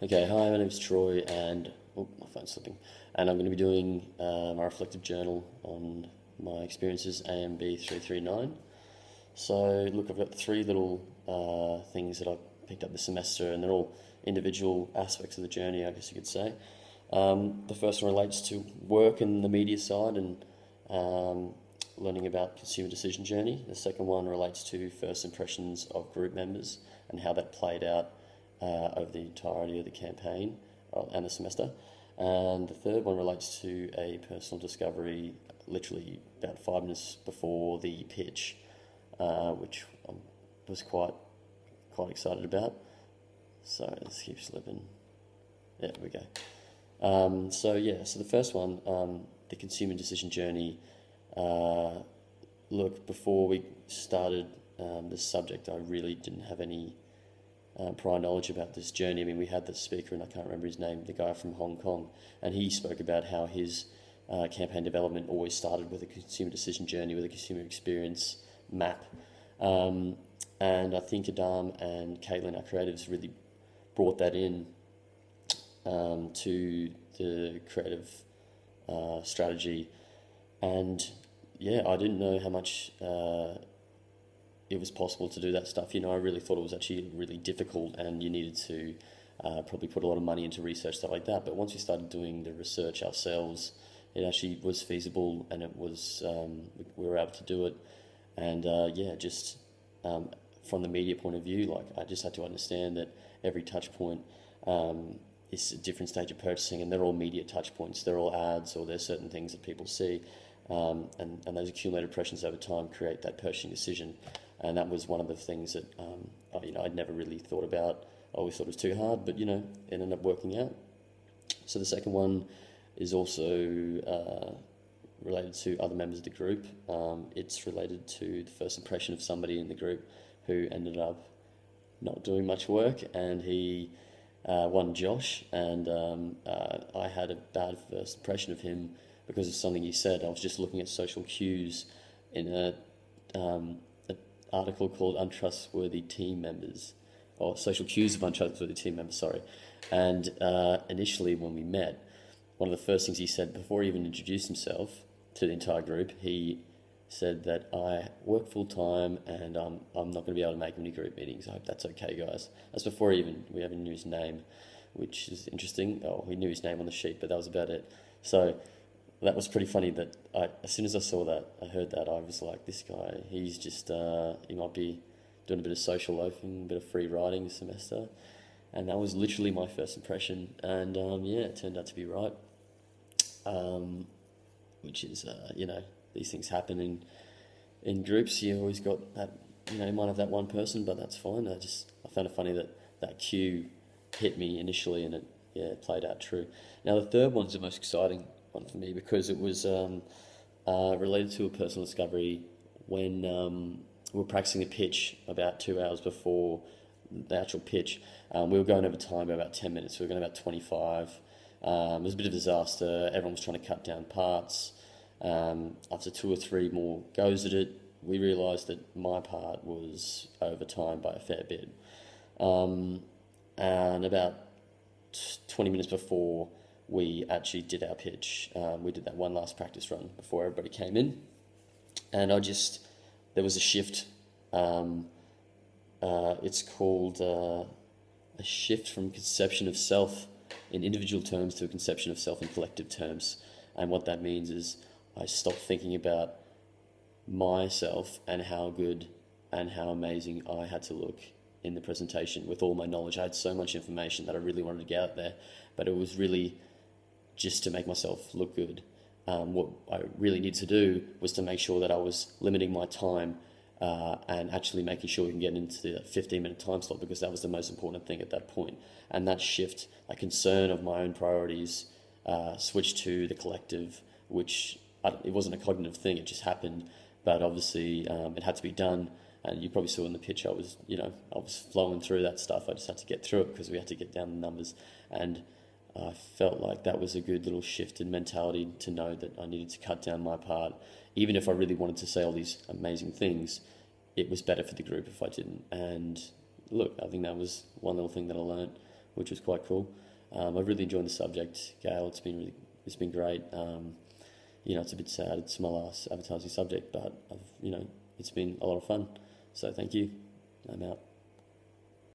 Okay, hi, my name's Troy, and oh, my phone's slipping. And I'm going to be doing my reflective journal on my experiences AMB 339. So, look, I've got three little things that I've picked up this semester, and they're all individual aspects of the journey, I guess you could say. The first one relates to work and the media side and learning about consumer decision journey. The second one relates to first impressions of group members and how that played out over the entirety of the campaign and the semester. And the third one relates to a personal discovery literally about 5 minutes before the pitch, which I was quite excited about. Sorry, this keeps slipping. Yeah, there we go. So the first one, the consumer decision journey. Look, before we started this subject, I really didn't have any prior knowledge about this journey. I mean, we had the speaker, and I can't remember his name, the guy from Hong Kong, and he spoke about how his campaign development always started with a consumer decision journey, with a consumer experience map. And I think Adam and Caitlin, our creatives, really brought that in to the creative strategy. And yeah, I didn't know how much it was possible to do that stuff. I really thought it was actually really difficult, and you needed to probably put a lot of money into research, stuff like that. But once we started doing the research ourselves, it actually was feasible, and it was we were able to do it. And just from the media point of view, like, I just had to understand that every touch point is a different stage of purchasing, and they're all media touch points. They're all ads, or there's certain things that people see, and those accumulated impressions over time create that purchasing decision. And that was one of the things that I'd never really thought about. I always thought it was too hard, but it ended up working out. So the second one is also related to other members of the group. It's related to the first impression of somebody in the group who ended up not doing much work, and he one Josh, and I had a bad first impression of him because of something he said. I was just looking at social cues in an article called Untrustworthy Team Members, or Social Cues of Untrustworthy Team Members, sorry. And initially when we met, one of the first things he said before he even introduced himself to the entire group, he said that I work full time and I'm not going to be able to make many group meetings. I hope that's okay, guys. That's before we even knew his name, which is interesting. Oh, we knew his name on the sheet, but that was about it. So that was pretty funny that as soon as I heard that, I was like, this guy, he's just, he might be doing a bit of social loafing, a bit of free writing this semester. And that was literally my first impression. And it turned out to be right. Which is, these things happen in groups. You always got that, you might have that one person, but that's fine. I found it funny that cue hit me initially, and it played out true. Now the third one's the most exciting one for me because it was related to a personal discovery when we were practicing a pitch about 2 hours before the actual pitch. We were going over time by about 10 minutes. We were going about 25. It was a bit of a disaster. Everyone was trying to cut down parts. After 2 or 3 more goes at it, we realised that my part was over time by a fair bit. And about 20 minutes before we actually did our pitch, we did that one last practice run before everybody came in. And there was a shift. It's called a shift from conception of self in individual terms to a conception of self in collective terms. And what that means is I stopped thinking about myself and how good and how amazing I had to look in the presentation with all my knowledge. I had so much information that I really wanted to get out there, but it was really just to make myself look good. What I really needed to do was to make sure that I was limiting my time and actually making sure we can get into the 15-minute time slot, because that was the most important thing at that point. And that shift, a concern of my own priorities, switched to the collective, which it wasn't a cognitive thing, it just happened. But obviously it had to be done. And you probably saw in the pitch, I was flowing through that stuff. I just had to get through it because we had to get down the numbers. And I felt like that was a good little shift in mentality to know that I needed to cut down my part. Even if I really wanted to say all these amazing things, it was better for the group if I didn't. And look, I think that was one little thing that I learned which was quite cool. I've really enjoyed the subject, Gail. It's been great. It's a bit sad. It's my last advertising subject, but it's been a lot of fun. So thank you. I'm out.